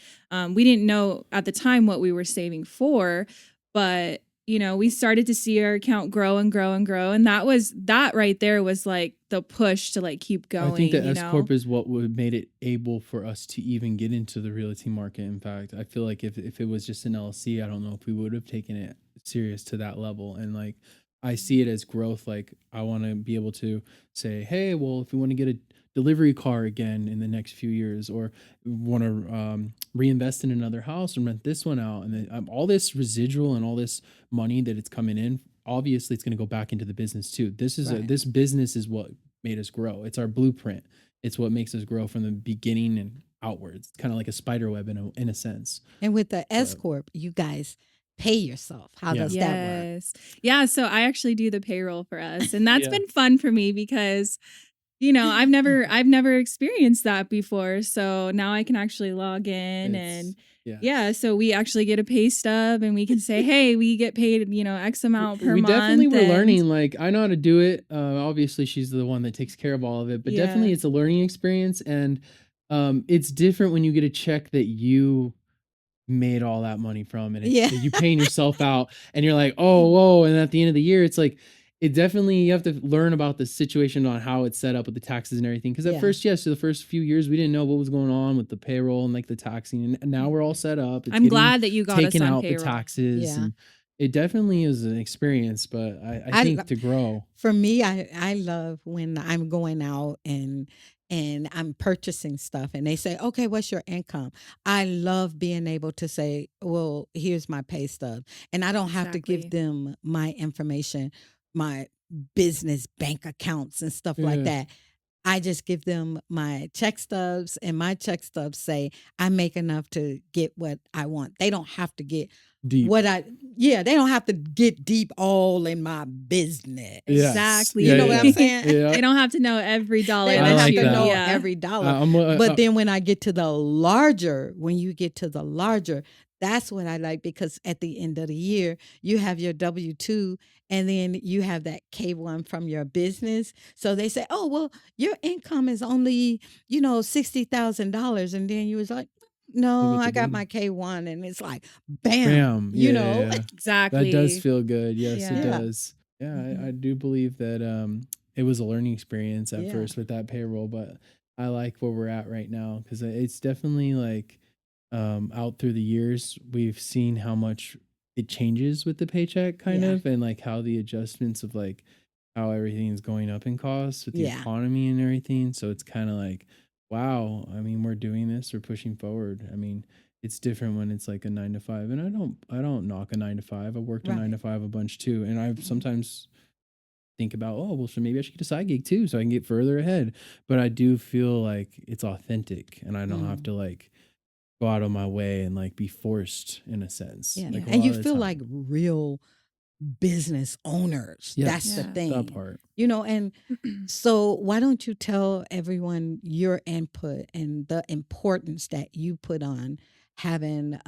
We didn't know at the time what we were saving for, but we started to see our account grow and grow and grow, and that right there was like the push to like keep going. I think the S corp is what would made it able for us to even get into the realty market. In fact, I feel like if it was just an LLC, I don't know if we would have taken it serious to that level. And like I see it as growth. Like I want to be able to say, hey, well, if we want to get a delivery car again in the next few years, or want to reinvest in another house and rent this one out, and then all this residual and all this money that it's coming in, obviously it's going to go back into the business too. Right. This business is what made us grow. It's our blueprint. It's what makes us grow from the beginning and outwards. Kind of like a spider web in a sense. And with the S But- corp, you guys pay yourself. How Yeah. does that work? Yes. Yeah, so I actually do the payroll for us, and that's Yeah. been fun for me because I've never experienced that before. So now I can actually log in and yeah. so we actually get a pay stub and we can say, hey, we get paid, X amount per We month. definitely were and- learning. Like I know how to do it. Obviously, she's the one that takes care of all of it. But Yeah. definitely, it's a learning experience, and it's different when you get a check that you made all that money from, and Yeah. you paying yourself out, and you're like, oh, whoa. And at the end of the year, it's like it definitely you have to learn about the situation on how it's set up with the taxes and everything. Because at Yeah. first, yes, so the first few years we didn't know what was going on with the payroll and like the taxing, and now we're all set up. It's I'm getting glad that you got us taken on out payroll. the taxes. Yeah. And it definitely is an experience, but I I think lo- to grow. For me, I love when I'm going out and I'm purchasing stuff and they say, okay, what's your income? I love being able to say, well, here's my pay stub. And I don't have to give Exactly. them my information, my business bank accounts and stuff like Yeah. that. I just give them my check stubs, and my check stubs say I make enough to get what I want. They don't have to get Deep. they don't have to get deep all in my business. Yeah. Exactly. You know what I'm saying? Yeah. They don't have to know every dollar. They I don't that have like to you- that. know yeah. every dollar. I'm But then when you get to the larger, that's what I like, because at the end of the year, you have your W-2 and then you have that K-1 from your business. So they say, oh, well, your income is only, $60,000. And then you was like, no, Look at I the got big- my K-1. And it's like, bam, Bam. you Yeah, know. yeah, yeah. Exactly. That does feel good. Yes, Yeah. it Yeah. does. Yeah, Mhm. I do believe that it was a learning experience at Yeah. first with that payroll, but I like where we're at right now because it's definitely like out through the years we've seen how much it changes with the paycheck kind Yeah. of, and like how the adjustments of like how everything's going up in costs with the Yeah. economy and everything. So it's kind of like, wow, I mean, we're doing this, we're pushing forward. I mean, it's different when it's like a 9 to 5, and I don't knock a 9 to 5. I worked a Right. 9 to 5 a bunch too, and I sometimes think about, oh well, so maybe I should get a side gig too so I can get further ahead. But I do feel like it's authentic, and I don't have to like go out of my way and like be forced in a sense. Yeah. Like, a And lot you of the feel time. like real business owners. Yes. That's the Yeah. thing. That part. And so why don't you tell everyone your input and the importance that you put on having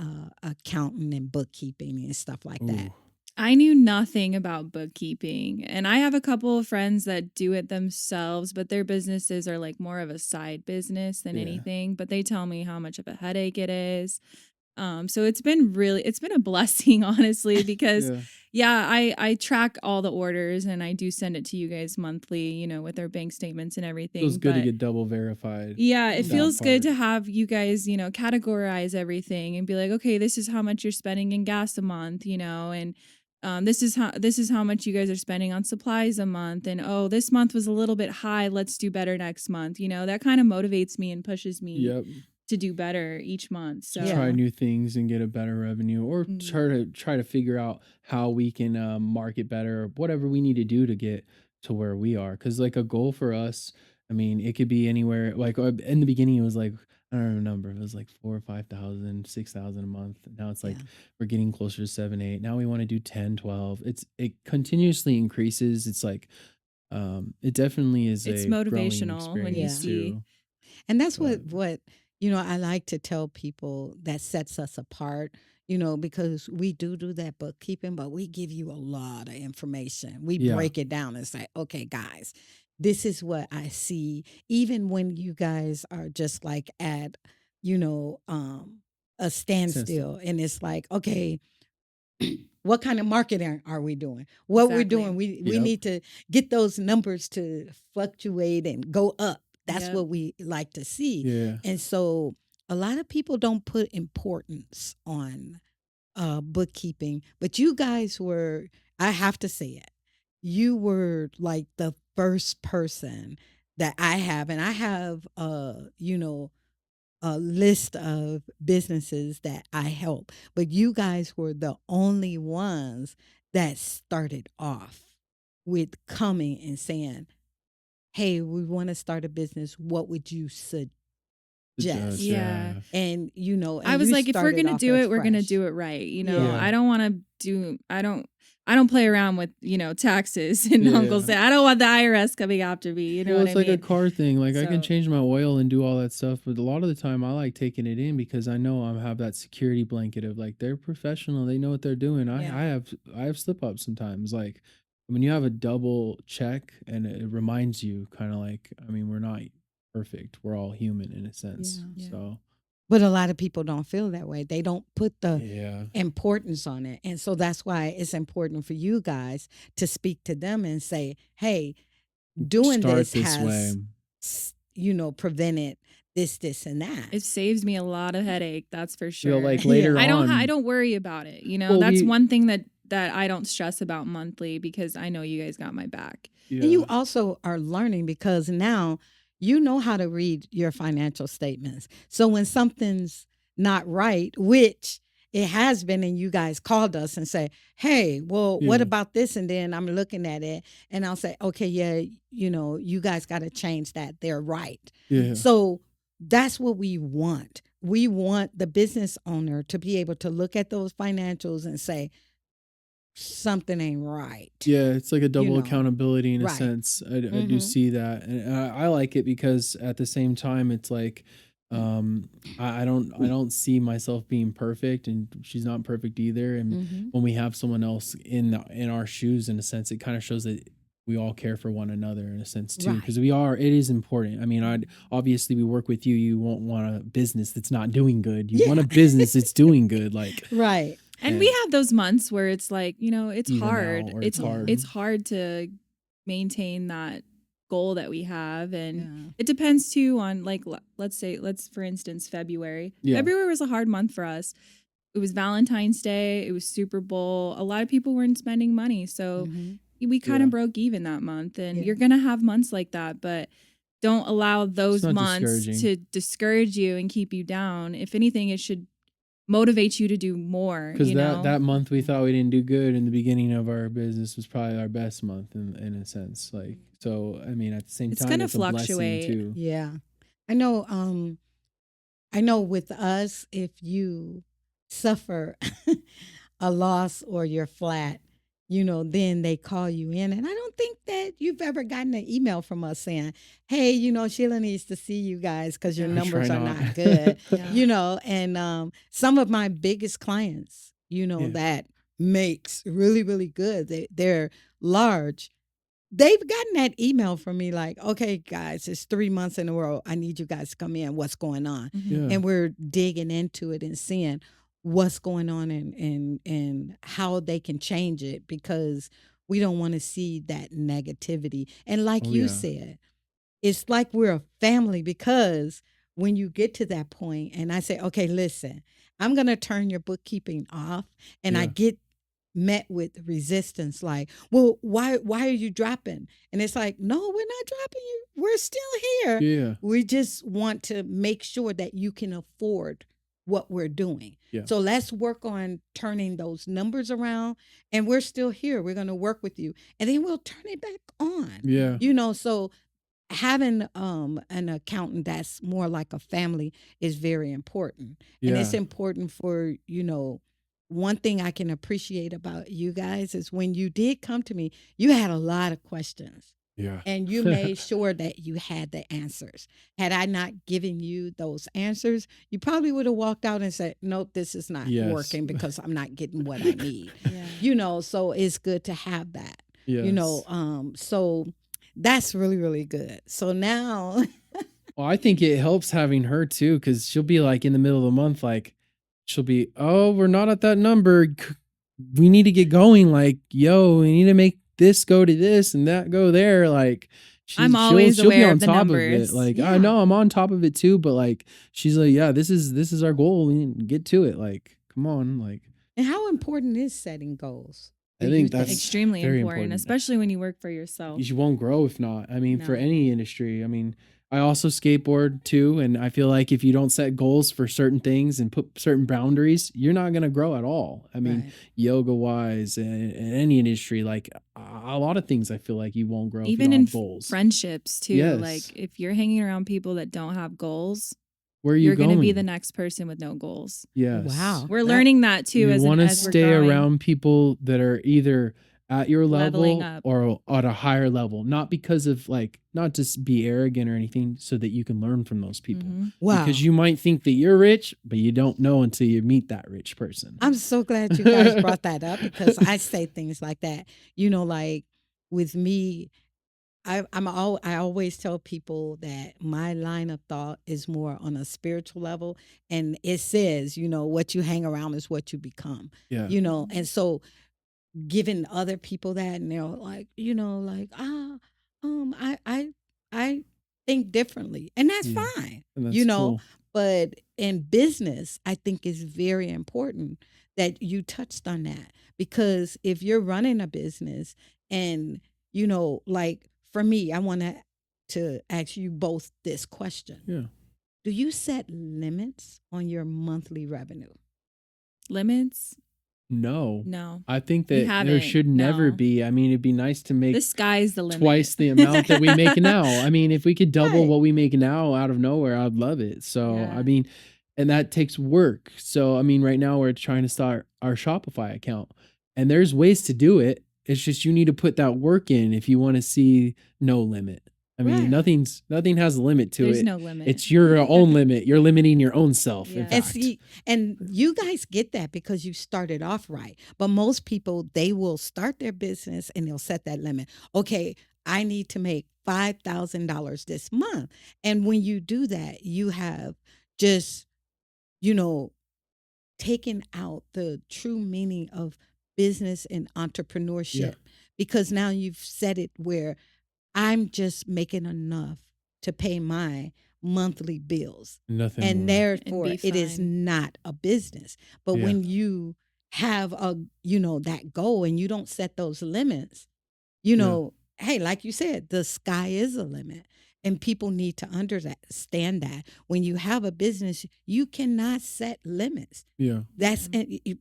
accounting and bookkeeping and stuff like that? Ooh. I knew nothing about bookkeeping, and I have a couple of friends that do it themselves, but their businesses are like more of a side business than Yeah. anything. But they tell me how much of a headache it is. So it's been a blessing, honestly, because Yeah. yeah, I track all the orders and I do send it to you guys monthly, with our bank statements and everything. Feels good to But get double verified. yeah, it that feels good to part. have you guys, categorize everything and be like, okay, this is how much you're spending in gas a month, and this is how much you guys are spending on supplies a month, and oh, this month was a little bit high. Let's do better next month. That kind of motivates me and pushes me Yep. to do better each month. So Yeah. Try new things and get a better revenue, or Mm. try to figure out how we can market better, or whatever we need to do to get to where we are. Because like a goal for us, I mean, it could be anywhere. Like in the beginning, it was like, I don't remember, it was like 4 or 5,000, 6,000 a month. Now it's like Yeah. we're getting closer to 7, 8. Now we want to do 10, 12. It continuously increases. It's like it definitely is it's a growing motivational when you Yeah. experience see. too. And that's But what I like to tell people that sets us apart, because we do that bookkeeping, but we give you a lot of information. We yeah, break it down and say, okay, guys, this is what I see. Even when you guys are just like at, you know, um, a sensitive. standstill, and it's like, okay, what kind of marketing are we doing? What we're Exactly. doing, we Yep. need to get those numbers to fluctuate and go up. That's Yep. what we like to see. Yeah. And so a lot of people don't put importance on bookkeeping, but you guys were, I have to say it, you were like the first person that I have, and I have, a list of businesses that I help, but you guys were the only ones that started off with coming and saying, "Hey, we want to start a business. What would you suggest?" Suggest, Yeah. yeah. And I and was you like, if we're started gonna off do as it, we're gonna fresh. do it right. Yeah. I don't want to do. I don't play around with taxes and Uncle Yeah. Sam. I don't want the IRS coming after me. You know Well, what it's I like a mean? car thing. Like I can So change my oil and do all that stuff, but a lot of the time I like taking it in because I know I have that security blanket of like they're professional, they know what they're doing. Yeah. I have slip ups sometimes. Like when you have a double check and it reminds you kind of like, I mean, we're not perfect. We're all human in a sense. Yeah. yeah. So But a lot of people don't feel that way. They don't put the yeah. importance on it. And so that's why it's important for you guys to speak to them and say, hey, doing Start this this way. has, prevented this, and that. it saves me a lot of headache. That's for You know, sure. like later I don't. I on. don't worry about it. Well, That's we one thing that I don't stress about monthly because I know you guys got my back. And yeah. you also are learning because now you know how to read your financial statements. So when something's not right, which it has been, and you guys called us and say, hey, well, what Yeah. about this? And then I'm looking at it and I'll say, okay, yeah, you guys got to change that. They're right. Yeah. So that's what we want. We want the business owner to be able to look at those financials and say, something ain't right. Yeah, it's like a double know. accountability in a Right. sense. I do Mhm. see that, and I like it because at the same time, it's like I don't see myself being perfect, and she's not perfect either. And Mhm. when we have someone else in our shoes, in a sense, it kind of shows that we all care for one another in a sense too, Right. because we are. It is important. I mean, I obviously we work with you. You won't want a business that's not doing good. You want a Yeah. business that's doing good. Like Right. And we have those months where it's like, it's even hard. out, or it's hard. It's hard to maintain that goal that we have, and Yeah. it depends too on like let's for instance February. Yeah. February was a hard month for us. It was Valentine's Day, it was Super Bowl. A lot of people weren't spending money, so Mhm. we kind of Yeah. broke even that month. And Yeah. you're going to have months like that, but don't allow those not months discouraging. to discourage you and keep you down. If anything, it should motivate you to do more, Because you know? that month we thought we didn't do good in the beginning of our business was probably our best month in a sense. Like so, I mean, at the same It's time, gonna it's a blessing fluctuate. too. Yeah. I know I know with us, if you suffer a loss or you're flat, then they call you in. And I don't think that you've ever gotten an email from us saying, hey, Sheila needs to see you guys because your Yeah. We numbers try are not. not good. Yeah. And some of my biggest clients, Yeah. that makes really, really good. They're large. They've gotten that email from me like, okay, guys, it's 3 months in a row. I need you guys to come in. What's going on? Mhm. Yeah. And we're digging into it and seeing what's going on and how they can change it because we don't want to see that negativity. And like Oh, you yeah. said, it's like we're a family because when you get to that point and I say, okay, listen, I'm going to turn your bookkeeping off and I Yeah. get met with resistance like, well, why are you dropping? And it's like, no, we're not dropping you. We're still here. Yeah. We just want to make sure that you can afford what we're doing. Yeah. So let's work on turning those numbers around and we're still here. We're going to work with you and then we'll turn it back on. Yeah. So having an accountant that's more like a family is very important. And it's Yeah. important for, one thing I can appreciate about you guys is when you did come to me, you had a lot of questions Yeah. and you made sure that you had the answers. Had I not given you those answers, you probably would have walked out and said, nope, this is not Yes. working because I'm not getting what I need. Yeah. So it's good to have that. Yes. So that's really, really good. So now Well, I think it helps having her too, because she'll be like in the middle of the month, like she'll be, oh, we're not at that number. We need to get going. Like, yo, we need to make this go to this and that go there. Like, I'm always she'll be aware on of the top numbers. of it. Like, Yeah. I know I'm on top of it too, but like, she's like, yeah, this is our goal. We need to get to it. Like, come on. Like, and how important is setting goals? I Do think you that's Extremely very important, especially when you work for yourself. you won't grow if not. I mean, for No. any industry. I mean, I also skateboard too, and I feel like if you don't set goals for certain things and put certain boundaries, you're not going to grow at all. I mean, Right. yoga wise, in any industry, like a lot of things, I feel like you won't grow if you Even don't in have goals. friendships too. Yes. Like if you're hanging around people that don't have goals, Where are you you're going to be the going? next person with no goals. Yes. Wow. We're That- learning that too You as want to as we're stay growing. around people that are either at your Leveling level up. or at a higher level, not because of like, not just be arrogant or anything, so that you can learn from those people. Mhm. Wow. Because you might think that you're rich, but you don't know until you meet that rich person. I'm so glad you guys brought that up because I say things like that. Like with me, I always tell people that my line of thought is more on a spiritual level, and it says, what you hang around is what you become. Yeah. And so giving other people that, and they're like, I think differently, and that's Yeah. fine. And that's cool. But in business, I think it's very important that you touched on that because if you're running a business and, like for me, I want to ask you both this question. Yeah. Do you set limits on your monthly revenue? Limits? No. No. I think We that there haven't, should never no. be. I mean, it'd be nice to make The sky's the limit. twice the amount that we make now. I mean, if we could double Right. what we make now out of nowhere, I'd love it. So, Yeah. I mean, and that takes work. So, I mean, right now we're trying to start our Shopify account, and there's ways to do it. It's just you need to put that work in if you want to see no limit. I mean, Right. nothing has a limit to There's it. no limit. It's your own limit. You're limiting your own self. Yeah. In And fact. see, and you guys get that because you started off right. But most people, they will start their business and they'll set that limit. Okay, I need to make $5,000 this month. And when you do that, you have just, taken out the true meaning of business and entrepreneurship because now you've said it where I'm just making enough to pay my monthly bills. Nothing And more. therefore be it is fine. not a business. But Yeah. when you have that goal and you don't set those limits, hey, like you said, the sky is a limit. And people need to understand that when you have a business, you cannot set limits. Yeah. That's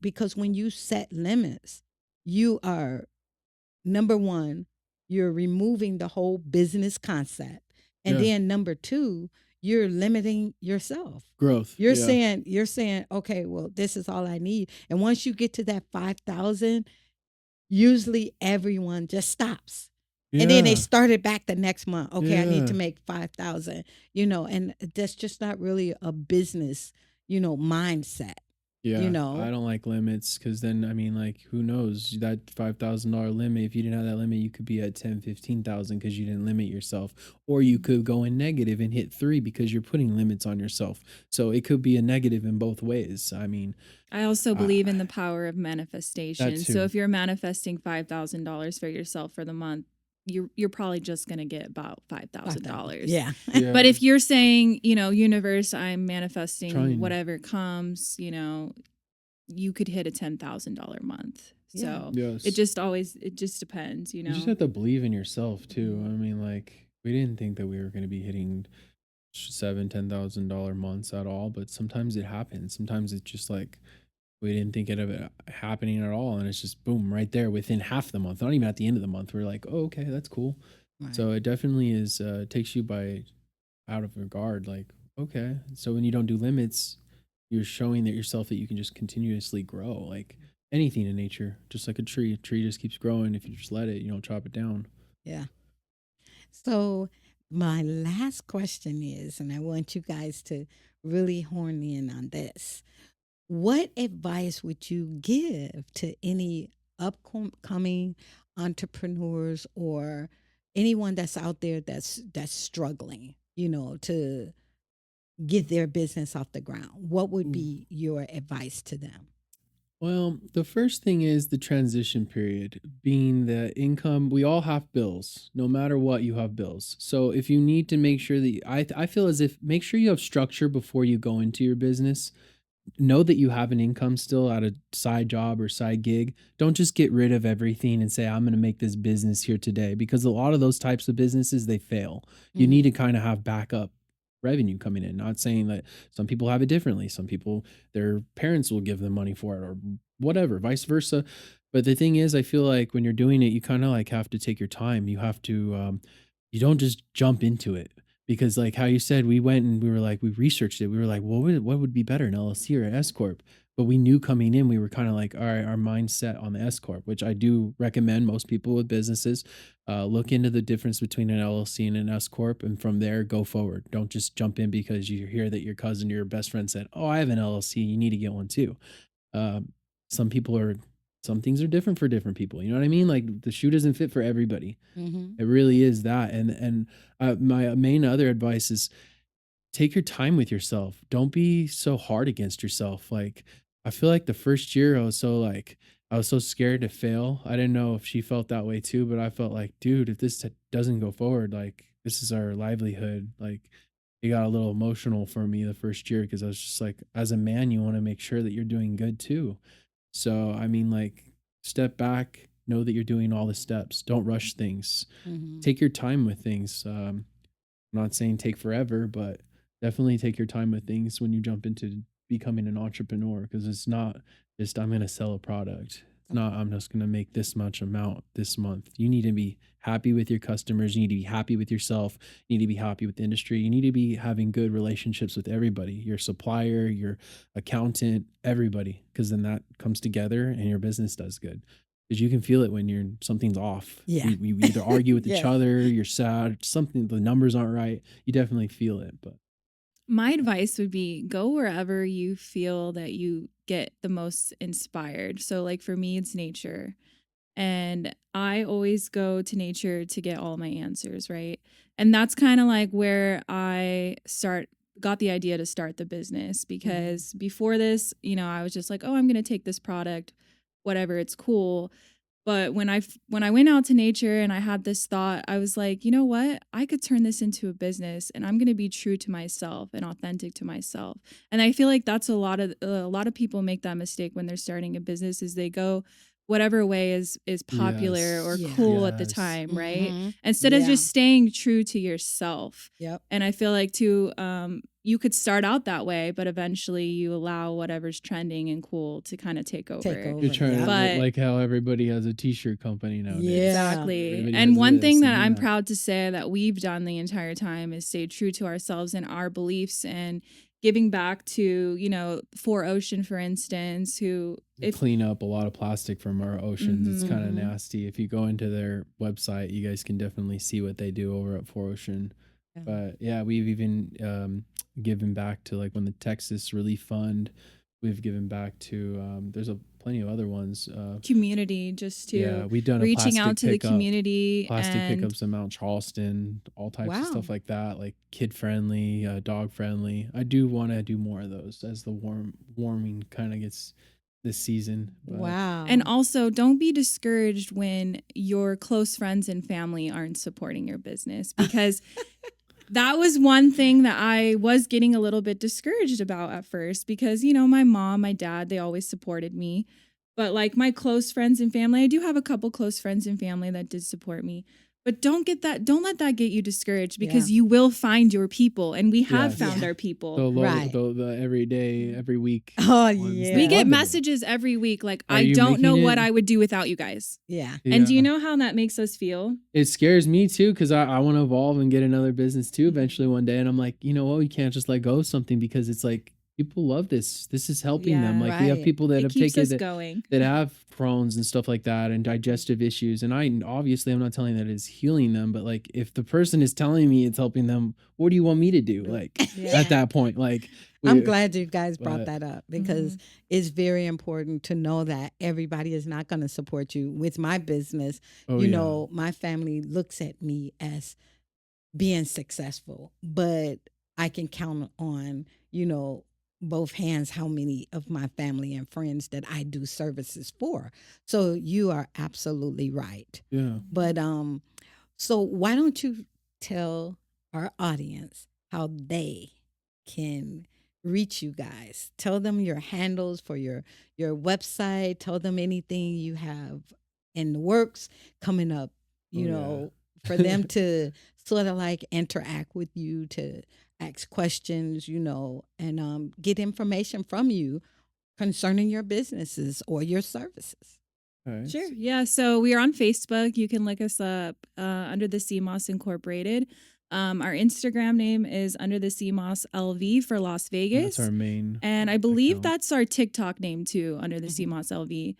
because when you set limits, you are, number one, you're removing the whole business concept. And Yeah. then number two, you're limiting yourself. Growth. You're Yeah. saying, okay, well, this is all I need. And once you get to that 5,000, usually everyone just stops. And then they Yeah. start it back the next month. Okay, I need Yeah. to make 5,000, and that's just not really a business, mindset. you Yeah, I know. don't like limits because then I mean, like, who knows that $5,000 limit? If you didn't have that limit, you could be at 10, 15,000 because you didn't limit yourself, or you could go in negative and hit three because you're putting limits on yourself. So it could be a negative in both ways. I mean, I also I, believe in the power of that manifestation. So too. if you're manifesting $5,000 for yourself for the month, you're probably just gonna get about five Like thousand that. dollars. Yeah. But Yeah, if you're saying, universe, I'm manifesting trying. whatever comes, you could hit a $10,000 month. Yeah. So Yes. it just depends, You just have to believe in yourself too. I mean, like, we didn't think that we were going to be hitting seven, $10,000 months at all, but sometimes it happens. Sometimes it's just like we didn't think of it happening at all, and it's just boom right there within half the month. Not even at the end of the month. We're like, oh, okay, that's cool. Right. So it definitely is takes you by out of regard. Like, okay, so when you don't do limits, you're showing that yourself that you can just continuously grow. Like anything in nature, just like a tree. A tree just keeps growing if you just let it. You don't chop it down. Yeah. So my last question is, and I want you guys to really horn in on this. What advice would you give to any upcoming entrepreneurs or anyone that's out there that's struggling, to get their business off the ground? What would Ooh. be your advice to them? Well, the first thing is the transition period, being the income. We all have bills. No matter what, you have bills. So if you need to make sure that I feel as if make sure you have structure before you go into your business. Know that you have an income still at a side job or side gig. Don't just get rid of everything and say, I'm going to make this business here today, because a lot of those types of businesses, they fail. You need Mm-hmm. to kind of have backup revenue coming in. Not saying that some people have it differently. Some people, their parents will give them money for it or whatever, vice versa. But the thing is, I feel like when you're doing it, you kind of like have to take your time. You have to, you don't just jump into it, because like how you said, we went and we were like, we researched it. We were like, what would be better, an LLC or an S corp? But we knew coming in, we were kind of like, all right, our mindset on the S corp, which I do recommend most people with businesses look into the difference between an LLC and an S corp, and from there go forward. Don't just jump in because you hear that your cousin, your best friend said, oh, I have an LLC, you need to get one too. Um, some people are, some things are different for different people. You know what I mean? Like the shoe doesn't fit for everybody. Mm-hmm. It really is that. And my main other advice is take your time with yourself. Don't be so hard against yourself. Like I feel like the first year I was so scared to fail. I didn't know if she felt that way too, but I felt like, dude, if this doesn't go forward, like this is our livelihood. Like it got a little emotional for me the first year, because I was just like, as a man, you want to make sure that you're doing good too. So I mean, like, step back, know that you're doing all the steps. Don't rush things. Mm-hmm. Take your time with things. I'm not saying take forever, but definitely take your time with things when you jump into becoming an entrepreneur, because it's not just I'm going to sell a product. It's not I'm just going to make this much amount this month. You need to be happy with your customers. You need to be happy with yourself. You need to be happy with the industry. You need to be having good relationships with everybody, your supplier, your accountant, everybody, because then that comes together and your business does good. Because you can feel it when something's off. Yeah. We either argue with each Yes. other, you're sad, something, the numbers aren't right. You definitely feel it. But My advice would be go wherever you feel that you get the most inspired. So, like for me, it's nature. And I always go to nature to get all my answers, right? And that's kind of like where got the idea to start the business, because before this, I was just like, oh, I'm going to take this product, whatever, it's cool. But when I went out to nature and I had this thought, I was like, you know what? I could turn this into a business, and I'm going to be true to myself and authentic to myself. And I feel like that's a lot of people make that mistake when they're starting a business, is they go whatever way is popular or Yes. cool at the Yes. time, right? Mhm. Instead of Yeah. just staying true to yourself. Yep. And I feel like too, you could start out that way, but eventually you allow whatever's trending and cool to kind of take over. Take over. you're trying to Yep. But- like how everybody has a t-shirt company nowadays. Yeah. Exactly. Everybody And has one this thing that and I'm that. proud to say that we've done the entire time is stay true to ourselves and our beliefs, and giving back to, For Ocean, for instance, who We clean up a lot of plastic from our oceans. It's kind of Mhm. nasty. If you go into their website, you guys can definitely see what they do over at 4Ocean. But yeah, we've even given back to, like, when the Texas Relief Fund we've given back to. There's plenty of other ones. Community, just to Yeah, we've done a reaching out to the pickup, community plastic and pickups in Mount Charleston, all types of stuff Wow. like that, like kid friendly, dog friendly. I do want to do more of those as the warming kind of gets this season. But Wow. and also don't be discouraged when your close friends and family aren't supporting your business, because that was one thing that I was getting a little bit discouraged about at first, because, my mom, my dad, they always supported me. But like my close friends and family, I do have a couple close friends and family that did support me. But don't let that get you discouraged, because you will find your people, and we have Yes. found Yeah. our the, people. Right. the every day, every week. Oh, ones, yeah. they're We get loving it. messages every week like, Are I you don't know making what it? I would do without you guys. Yeah. And do you Yeah. know how that makes us feel? It scares me too, because I want to evolve and get another business too eventually one day. And I'm like, you know what? We can't just let go of something, because it's like people love this. This is helping them. Yeah. Like we have Right. people that It have keeps taken us that, going. that have Crohn's and stuff like that and digestive issues. And obviously I'm not telling that it's healing them, but like if the person is telling me it's helping them, what do you want me to do? Like Yeah. at that point, like I'm glad you guys brought but- that up, because it's very important to know that everybody is not going to support you. With my business, oh, you yeah. know, my family looks at me as being successful, but I can count on, both hands how many of my family and friends that I do services for. So you are absolutely right. Yeah. But so why don't you tell our audience how they can reach you guys? Tell them your handles for your website. Tell them anything you have in the works coming up. You Oh, yeah. know, for them to sort of like interact with you, to ask questions, and get information from you concerning your businesses or your services. Okay. Sure. Yeah. So we are on Facebook. You can look us up under the CMOS Incorporated. Our Instagram name is under the CMOS LV for Las Vegas. That's our main. And I believe account. that's our TikTok name too, under the Mhm. CMOS LV.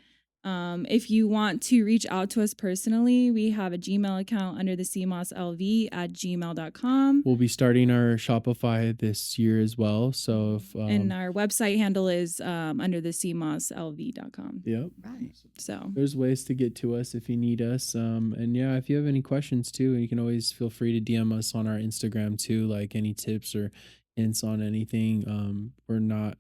If you want to reach out to us personally, we have a Gmail account under the CMOS LV at gmail.com. We'll be starting our Shopify this year as well. So if And our website handle is under the CMOSLV.com. yep. Right. So There's ways to get to us if you need us. And yeah, if you have any questions too, you can always feel free to DM us on our Instagram too, like any tips or hints on anything. We're not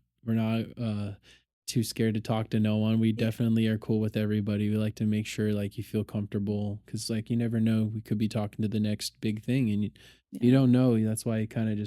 too scared to talk to no one. We definitely are cool with everybody. We like to make sure like you feel comfortable, because like you never know, we could be talking to the next big thing, and you don't know. That's why you kind of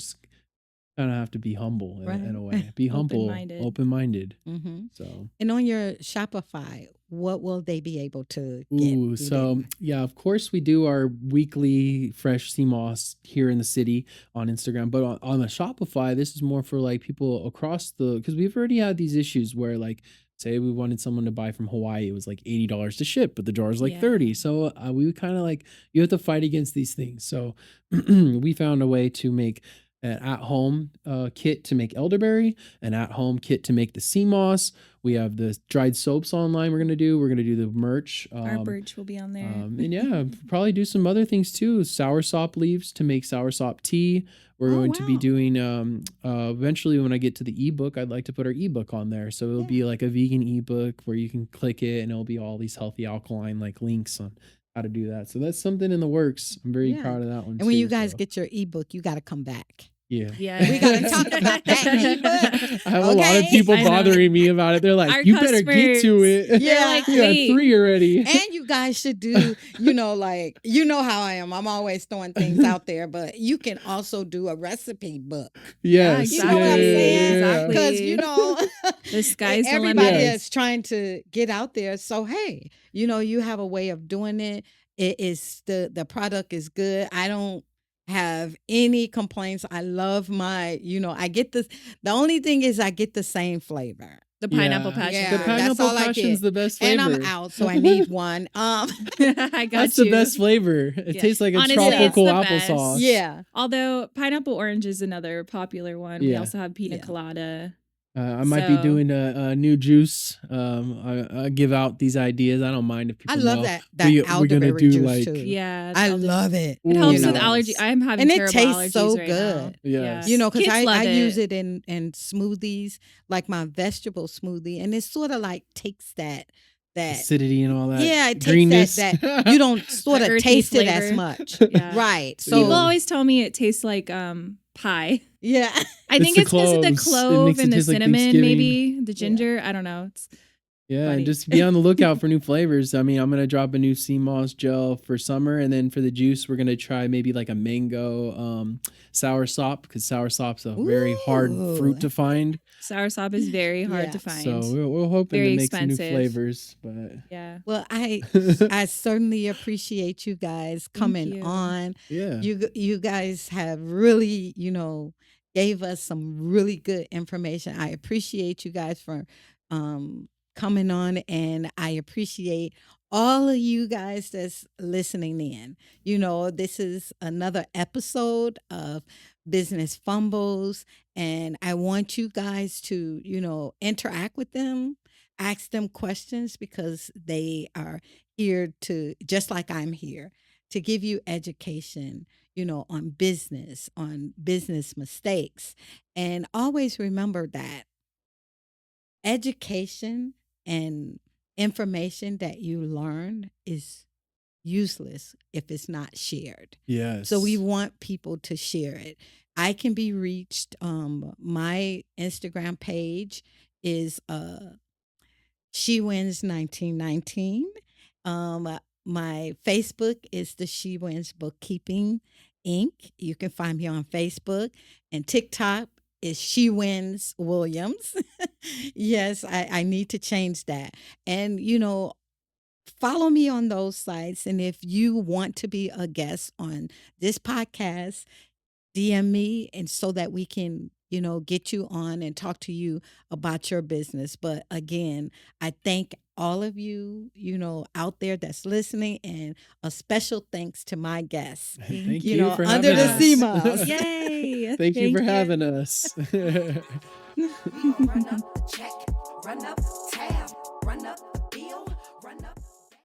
have to be humble in a way. Be humble, Open-minded. open-minded. Mm-hmm. So And on your Shopify, what will they be able to get? ooh, so yeah, of course we do our weekly fresh CMOS here in the city on Instagram, but on the Shopify, this is more for like people across because we've already had these issues where like say we wanted someone to buy from Hawaii, it was like $80 to ship, but the jar is like Yeah. 30. So we kind of like, you have to fight against these things. So we found a way to make an at-home kit to make elderberry, an at-home kit to make the sea moss. We have the dried soaps online. We're gonna do the merch. our birch will be on there. And yeah, probably do some other things too. Soursop leaves to make soursop tea. We're Oh, going to be wow. doing eventually when I get to the ebook, I'd like to put our ebook on there. So it'll be like a vegan ebook where you can click it and it'll be all these healthy alkaline like links on how to do that. So that's something in the works. I'm very Yeah. proud of that one. And when too, you guys so, get your ebook, you got to come back. yeah. Yeah. We gotta talk about that ebook. I have a lot of Okay. people I know. bothering me about it. They're like, Our you better get to it. They're Yeah. like, We got wait. 3 already. And you guys should do, like, how I am. I'm always throwing things out there, but you can also do a recipe book. Yes. You know what I'm Exactly. saying? Exactly. Because, The sky's the everybody limit. Yes. is trying to get out there. So, hey, you have a way of doing it. It is the product is good. I don't have any complaints. I love my, I get this. The only thing is I get the same flavor. The pineapple Yeah. passion Yeah, The fruit. that's pineapple all I passion's get. the best flavor. And I'm out, so I need one. I got That's you. the best flavor. It Yeah. tastes like a Honestly, it's tropical the best. applesauce. yeah. Although pineapple orange is another popular one. We Yeah. also have pina Yeah. colada. I might be So- doing a new juice. I give out these ideas. I don't mind if people I love know. that we're gonna elderberry do juice like too. Yeah, I elder- love it. It Ooh, helps you with know. allergy. I'm having And it terrible tastes allergies so right good. now. Yes. You know, because Kids I love use it in smoothies, like my vegetable smoothie, and it sort of like takes that acidity and all that. yeah, it takes greenness. that you don't sort of earthy taste it as flavor. much, Yeah. right? So People always tell me it tastes like pie. yeah, I It's think the it's because of the cloves. It clove makes it and the taste like cinnamon, Thanksgiving. maybe the ginger. I don't know. It's Yeah, Funny. and just be on the lookout for new flavors. I mean, I'm gonna drop a new sea moss gel for summer, and then for the juice, we're gonna try maybe like a mango sour sop, because sour sop's a very hard Ooh. fruit to find. soursop is very hard Yeah. to find. So we're hoping Very to make some new expensive. flavors, but yeah. well, I certainly appreciate you guys coming you. on. yeah, You guys have really, gave us some really good information. I appreciate you guys for coming on, and I appreciate all of you guys that's listening in. This is another episode of Business Fumbles, and I want you guys to, interact with them, ask them questions, because they are here to, just like I'm here, to give you education, on business mistakes. And always remember that education and information that you learn is useless if it's not shared. yes. So we want people to share it. I can be reached. My Instagram page is She Wins 1919. My Facebook is the She Wins Bookkeeping Inc. You can find me on Facebook, and TikTok is She Wins Williams. Yes, I need to change that. And follow me on those sites. And if you want to be a guest on this podcast, DM me, and so that we can, get you on and talk to you about your business. But again, I thank all of you, out there that's listening, and a special thanks to my guests. Thank you you know, for under having the us. sea moss. Yay! Thank you for having us. Run up, check, run up, tab, run up.